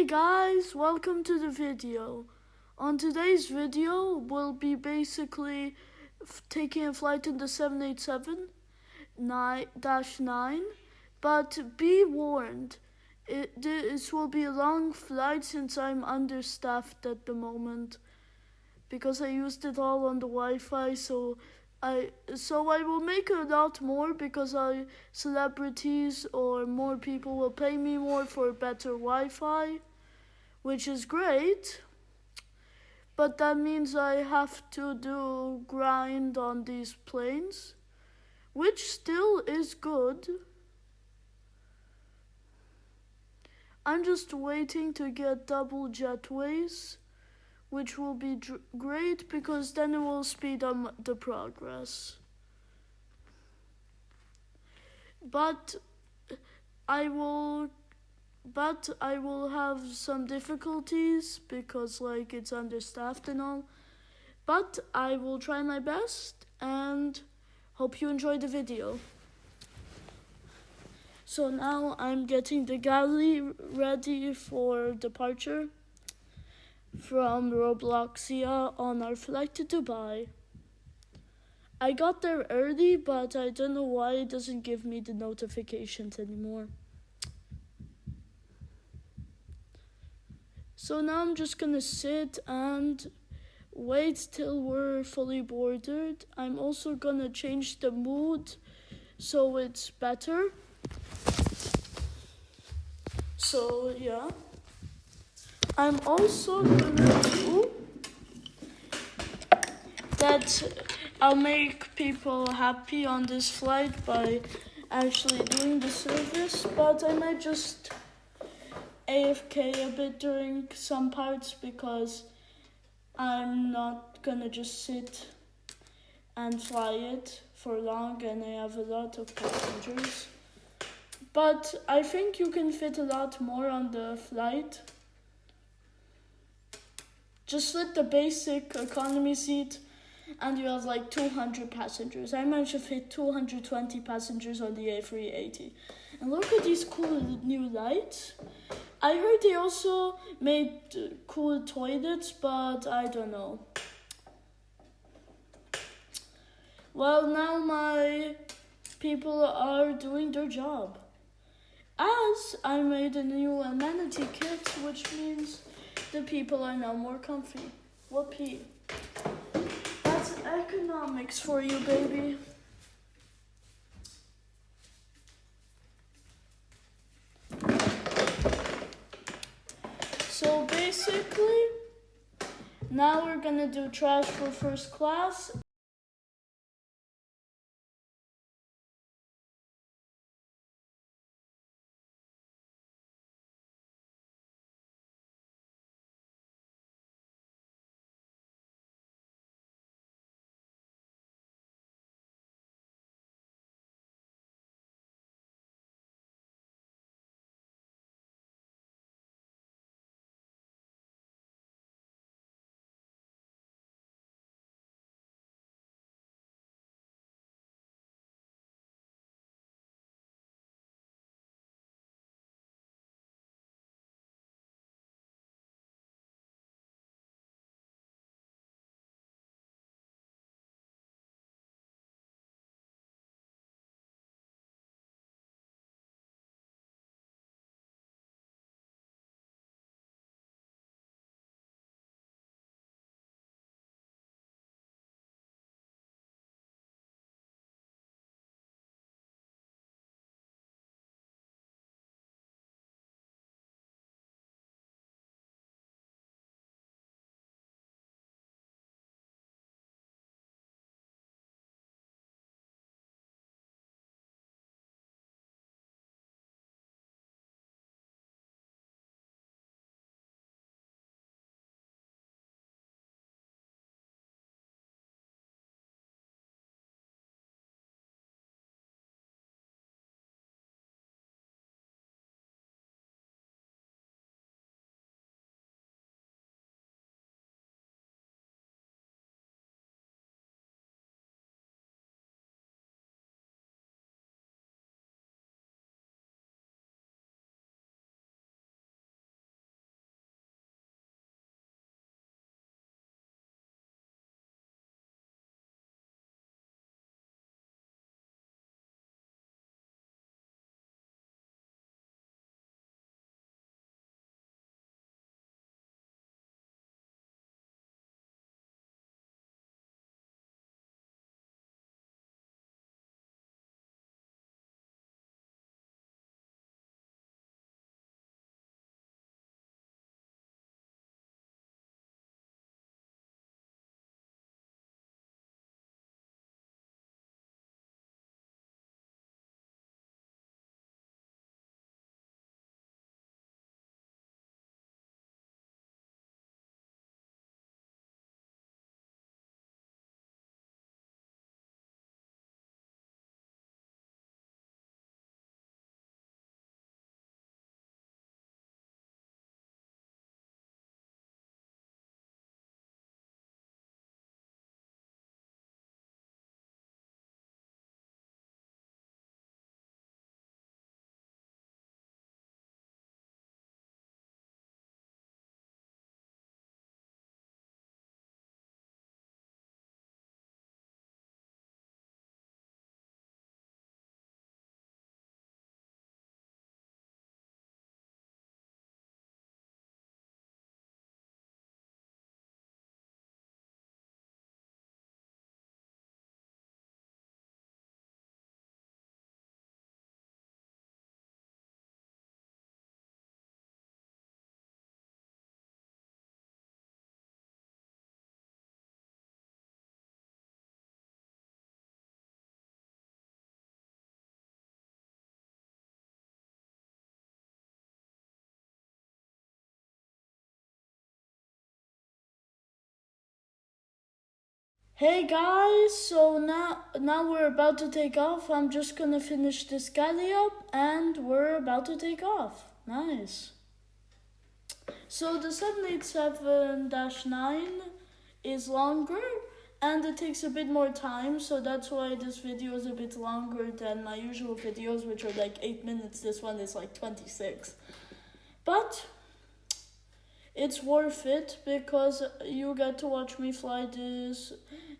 Hey guys, welcome to the video. On today's video, we'll be basically taking a flight in the 787-9, but be warned, this will be a long flight since I'm understaffed at the moment because I used it all on the Wi-Fi, so I will make a lot more because celebrities or more people will pay me more for better Wi-Fi, which is great. But that means I have to grind on these planes, which still is good. I'm just waiting to get double jetways, which will be great because then it will speed up the progress. But I will have some difficulties because it's understaffed and all. But I will try my best and hope you enjoy the video. So now I'm getting the galley ready for departure from Robloxia on our flight to Dubai. I got there early, but I don't know why it doesn't give me the notifications anymore. So now I'm just gonna sit and wait till we're fully boarded. I'm also gonna change the mood so it's better. So yeah. I'm also gonna do that. I'll make people happy on this flight by actually doing the service, but I might just AFK a bit during some parts because I'm not gonna just sit and fly it for long and I have a lot of passengers. But I think you can fit a lot more on the flight. Just with the basic economy seat and you have 200 passengers. I managed to fit 220 passengers on the A380. And look at these cool new lights. I heard they also made cool toilets, but I don't know. Well, now my people are doing their job. As I made a new amenity kit, which means the people are now more comfy. Whoopee. That's economics for you, baby. So basically, now we're gonna do trash for first class. Hey guys, so now we're about to take off. I'm just gonna finish this galley up and we're about to take off. Nice. So the 787-9 is longer and it takes a bit more time, so that's why this video is a bit longer than my usual videos, which are like 8 minutes. This one is like 26. But it's worth it because you get to watch me fly this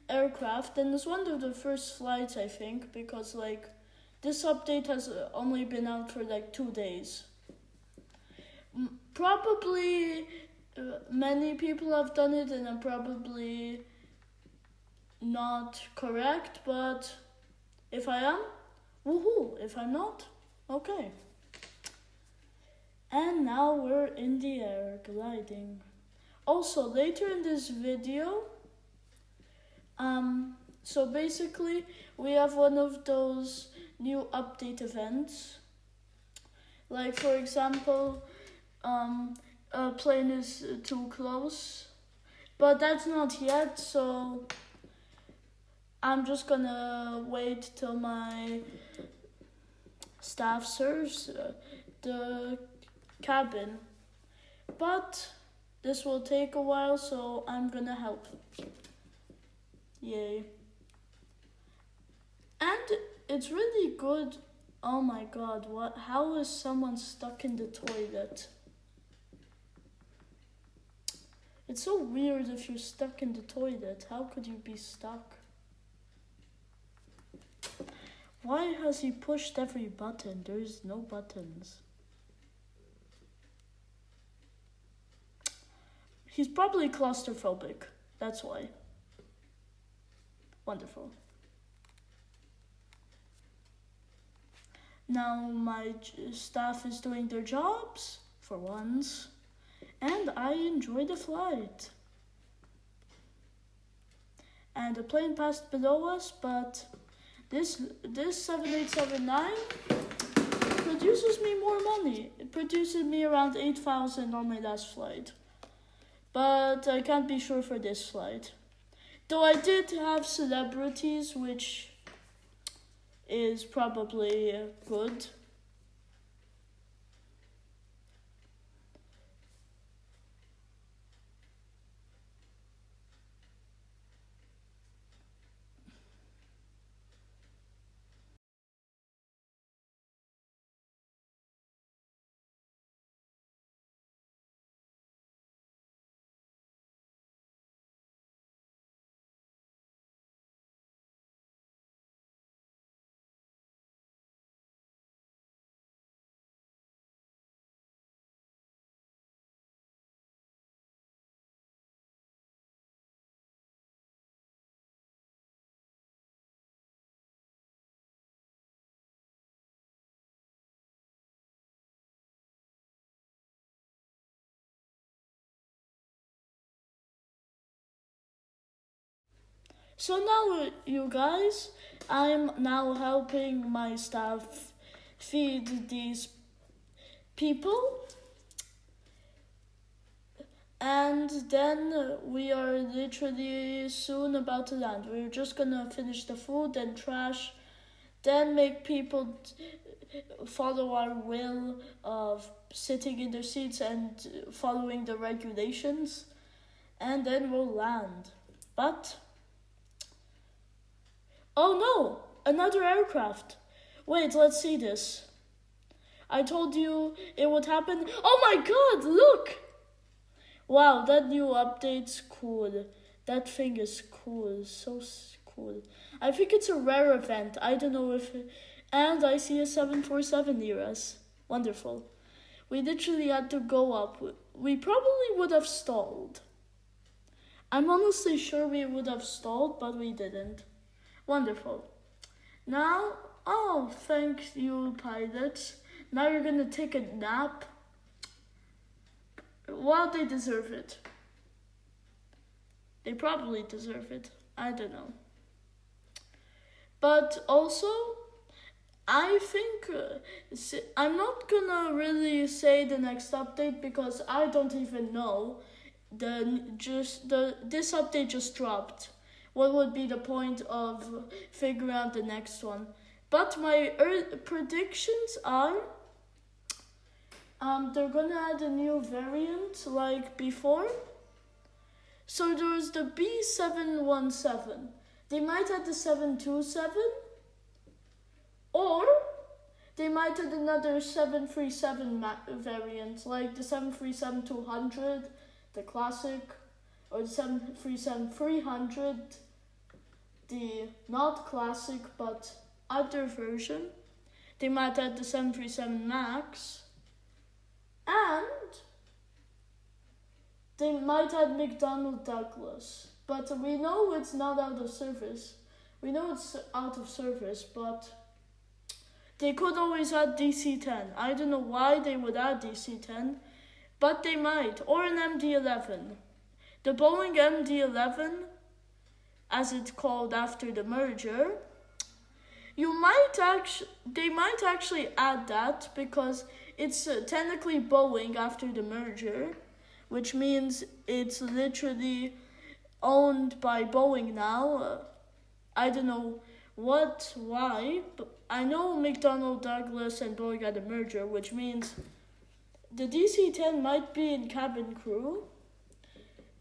aircraft, and it's one of the first flights, I think, because like this update has only been out for like 2 days. Probably many people have done it, and I'm probably not correct, but if I am, woohoo! If I'm not, okay. And now we're in the air, gliding. Also, later in this video, so basically, we have one of those new update events. Like, for example, a plane is too close. But that's not yet, so I'm just gonna wait till my staff serves the cabin. But this will take a while, so I'm gonna help. Yay. And it's really good. Oh my god, how is someone stuck in the toilet? It's so weird if you're stuck in the toilet. How could you be stuck? Why has he pushed every button? There's no buttons. He's probably claustrophobic. That's why. Wonderful. Now my staff is doing their jobs, for once, and I enjoy the flight. And the plane passed below us, but this 7879 produces me more money. It produces me around 8,000 on my last flight. But I can't be sure for this flight. Though I did have celebrities, which is probably good. So now, you guys, I'm now helping my staff feed these people. And then we are literally soon about to land. We're just gonna finish the food and trash, then make people follow our will of sitting in their seats and following the regulations, and then we'll land. But oh no, another aircraft. Wait, let's see this. I told you it would happen. Oh my god, look! Wow, that new update's cool. That thing is cool, so cool. I think it's a rare event. I don't know if and I see a 747 near us. Wonderful. We literally had to go up. We probably would have stalled. I'm honestly sure we would have stalled, but we didn't. Wonderful. Now, oh, thank you, pilots. Now you're gonna take a nap. Well, they deserve it. They probably deserve it. I don't know. But also, I think I'm not gonna really say the next update because I don't even know. This update just dropped. what would be the point of figuring out the next one? But my predictions are they're gonna add a new variant like before. So there's the B717. They might add the 727, or they might add another 737 variant, like the 737-200, the classic, or the 737-300, the not classic but other version. They might add the 737 MAX, and they might add McDonnell Douglas. But we know it's not out of service. We know it's out of service, but they could always add DC-10. I don't know why they would add DC-10, but they might. Or an MD-11. The Boeing MD-11, as it's called after the merger, they might actually add that because it's technically Boeing after the merger, which means it's literally owned by Boeing now. I don't know why, but I know McDonnell Douglas and Boeing had a merger, which means the DC-10 might be in cabin crew,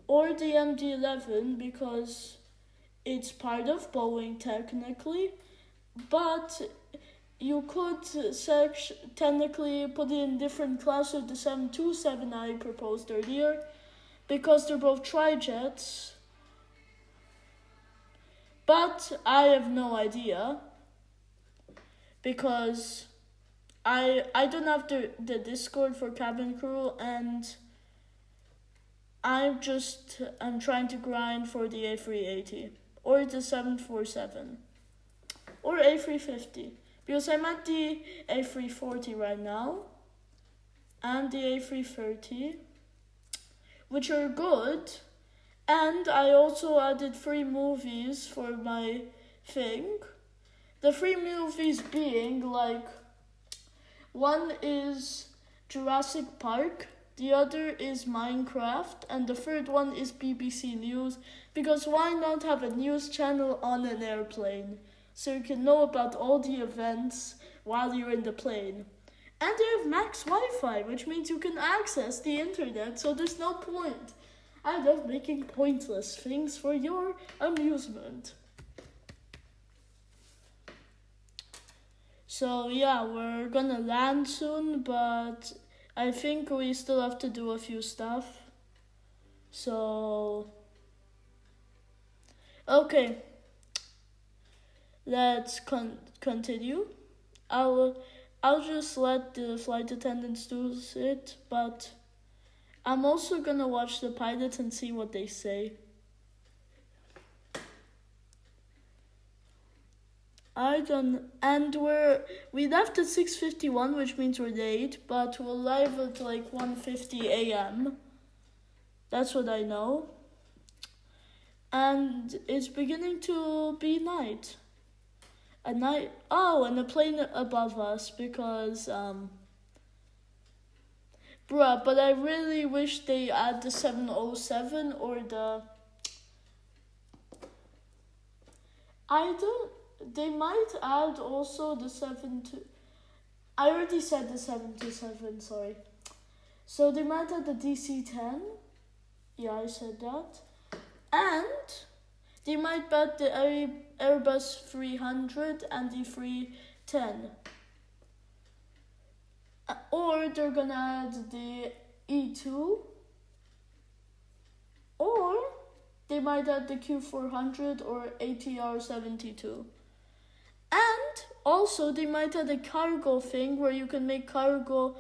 or the MD-11 because it's part of Boeing technically, but you could technically put it in different class of the 727 I proposed earlier, because they're both tri-jets. But I have no idea, because I don't have the Discord for cabin crew, and I'm trying to grind for the A380 or the 747 or A350, because I'm at the A340 right now and the A330, which are good. And I also added 3 movies for my thing. The 3 movies being, like, one is Jurassic Park, the other is Minecraft, and the third one is BBC News, because why not have a news channel on an airplane, so you can know about all the events while you're in the plane. And they have max Wi-Fi, which means you can access the internet, so there's no point. I love making pointless things for your amusement. So yeah, we're gonna land soon, but I think we still have to do a few stuff. So, okay, let's continue. I'll just let the flight attendants do it, but I'm also gonna watch the pilots and see what they say. We left at 6:51, which means we're late, but we'll arrive at like 1:50 a.m. That's what I know. And it's beginning to be night. And a plane above us, because but I really wish they add the 707 or they might add also the 72. I already said the 727, sorry. So they might add the DC-10. Yeah, I said that. And they might add the Airbus 300 and the 310. Or they're gonna add the E2, or they might add the Q400 or ATR 72. And also they might add a cargo thing where you can make cargo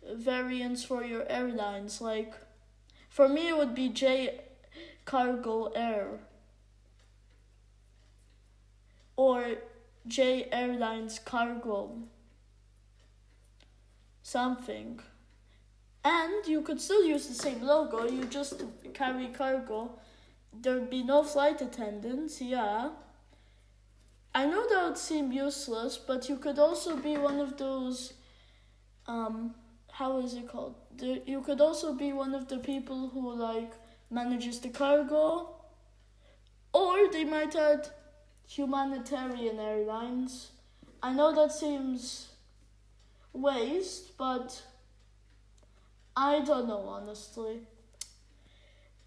variants for your airlines. Like, for me it would be J Cargo Air or J Airlines Cargo something. And you could still use the same logo, you just carry cargo. There'd be no flight attendants, yeah. I know that would seem useless, but you could also be one of those, how is it called? You could also be one of the people who, like, manages the cargo. Or they might add humanitarian airlines. I know that seems waste, but I don't know honestly.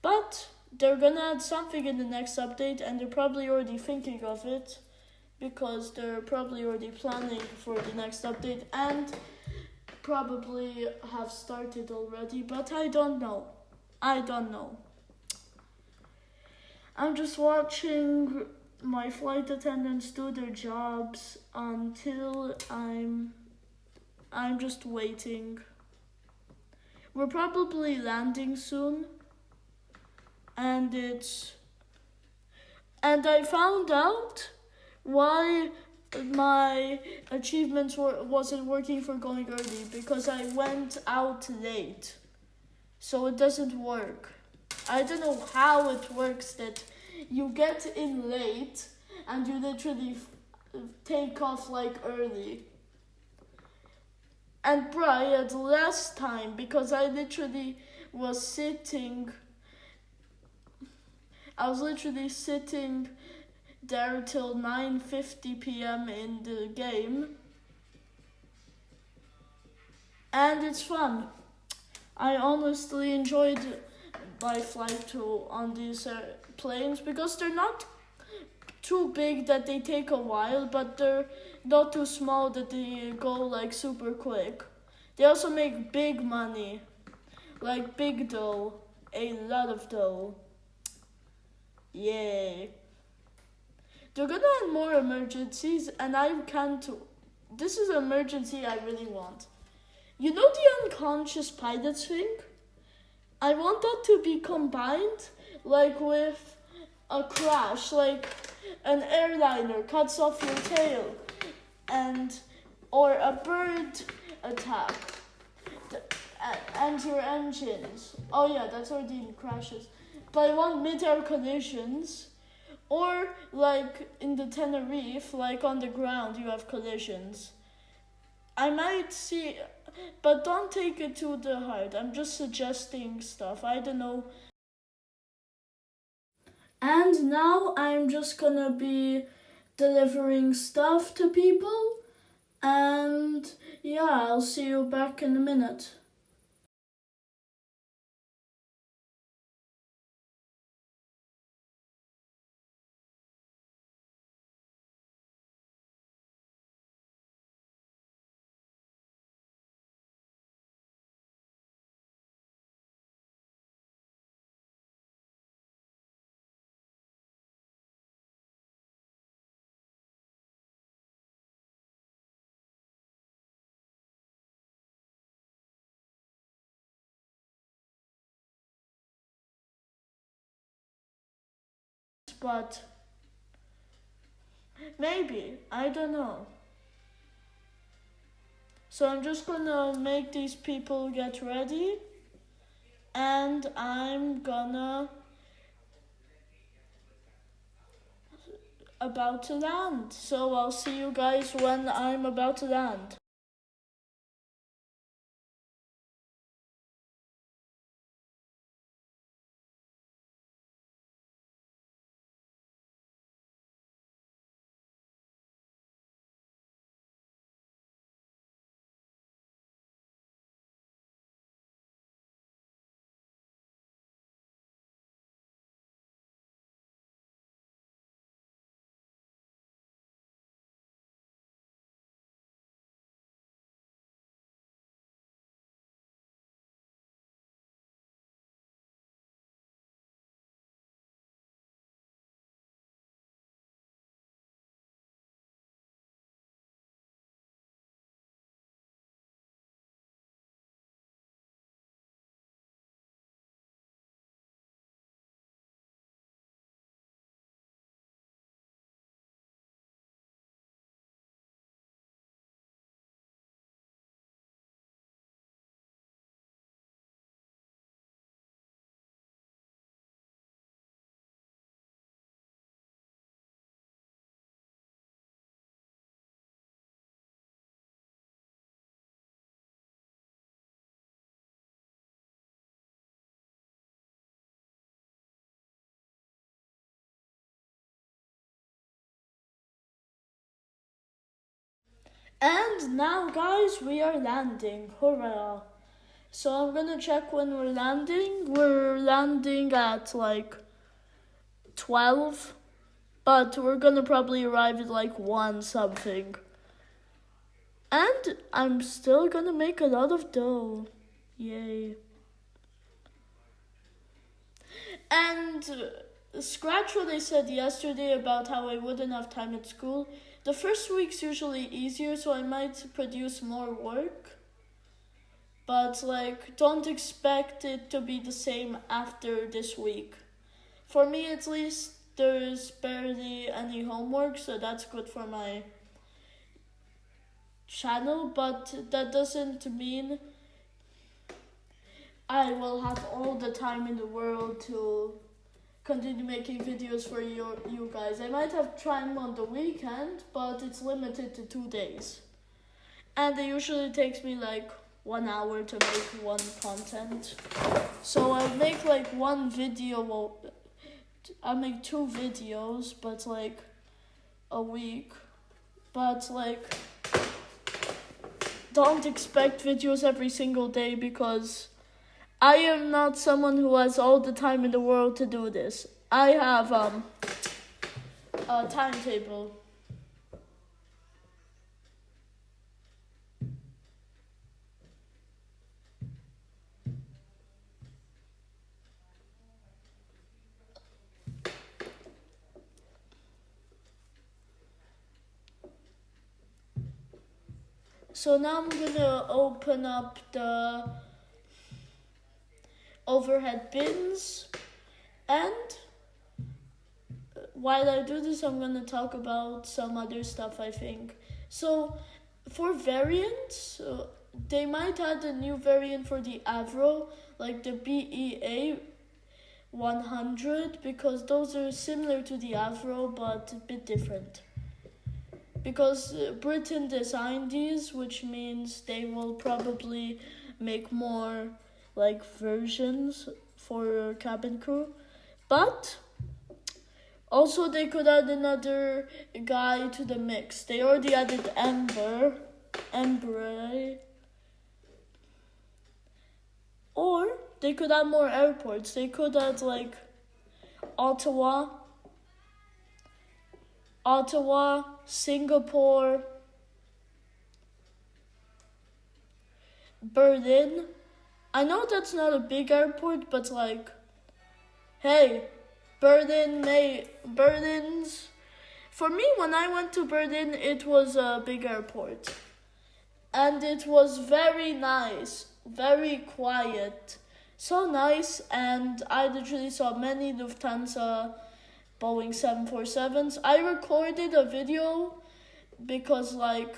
But they're gonna add something in the next update, and they're probably already thinking of it because they're probably already planning for the next update and probably have started already, but I don't know. I'm just watching my flight attendants do their jobs until I'm just waiting. We're probably landing soon, and I found out why my achievements wasn't working for going early, because I went out late, so it doesn't work. I don't know how it works that you get in late and you literally take off like early. And I had less time because I literally was sitting there till 9:50 p.m. in the game. And it's fun. I honestly enjoyed my flight on these planes because they're not too big that they take a while, but they're not too small that they go like super quick. They also make big money, like big dough, a lot of dough. Yay. They're gonna add more emergencies, and I can't. This is an emergency I really want. You know the unconscious pilots thing? I want that to be combined, like with a crash, like an airliner cuts off your tail, or a bird attack, and your engines. Oh yeah, that's already in crashes. But I want mid-air collisions, or like in the Tenerife, like on the ground you have collisions. I might see, but don't take it to the heart. I'm just suggesting stuff. I don't know. And now I'm just gonna be delivering stuff to people. And yeah, I'll see you back in a minute. But maybe, I don't know. So I'm just gonna make these people get ready, and I'm gonna about to land. So I'll see you guys when I'm about to land. And now, guys, we are landing. Hurrah! So I'm gonna check when we're landing. We're landing at like 12, but we're gonna probably arrive at like 1 something. And I'm still gonna make a lot of dough. Yay. And scratch what I said yesterday about how I wouldn't have time at school. The first week's usually easier, so I might produce more work. But like, don't expect it to be the same after this week. For me, at least, there's barely any homework, so that's good for my channel, but that doesn't mean I will have all the time in the world to continue making videos for you guys. I might have time on the weekend, but it's limited to 2 days. And it usually takes me like 1 hour to make one content. So I'll make like one video, I'll make 2 videos, but like a week. But like, don't expect videos every single day because I am not someone who has all the time in the world to do this. I have a timetable. So now I'm gonna open up the overhead bins, and while I do this, I'm gonna talk about some other stuff, I think. So for variants, they might add a new variant for the Avro, like the BEA 100, because those are similar to the Avro but a bit different. Because Britain designed these, which means they will probably make more like versions for cabin crew. But also they could add another guy to the mix. They already added Ember. Or they could add more airports. They could add like Ottawa, Singapore, Berlin. I know that's not a big airport, but like, hey, Berlin's. For me, when I went to Berlin, it was a big airport. And it was very nice, very quiet. So nice, and I literally saw many Lufthansa Boeing 747s. I recorded a video because like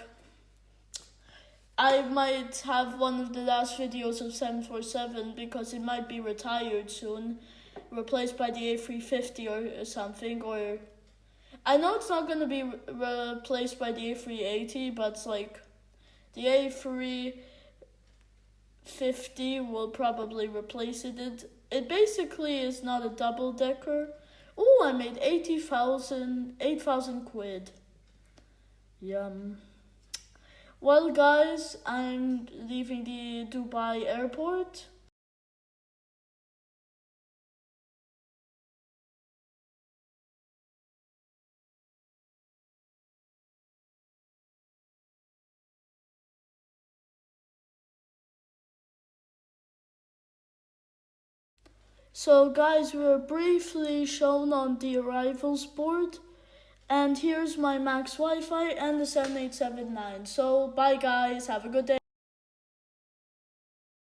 I might have one of the last videos of 747 because it might be retired soon, replaced by the A350 or something, or I know it's not going to be replaced by the A380, but it's like the A350 will probably replace it. It basically is not a double decker. Oh, I made 8,000 quid. Yum. Well, guys, I'm leaving the Dubai airport. So, guys, we were briefly shown on the arrivals board. And here's my max Wi-Fi and the 7879. So, bye, guys. Have a good day.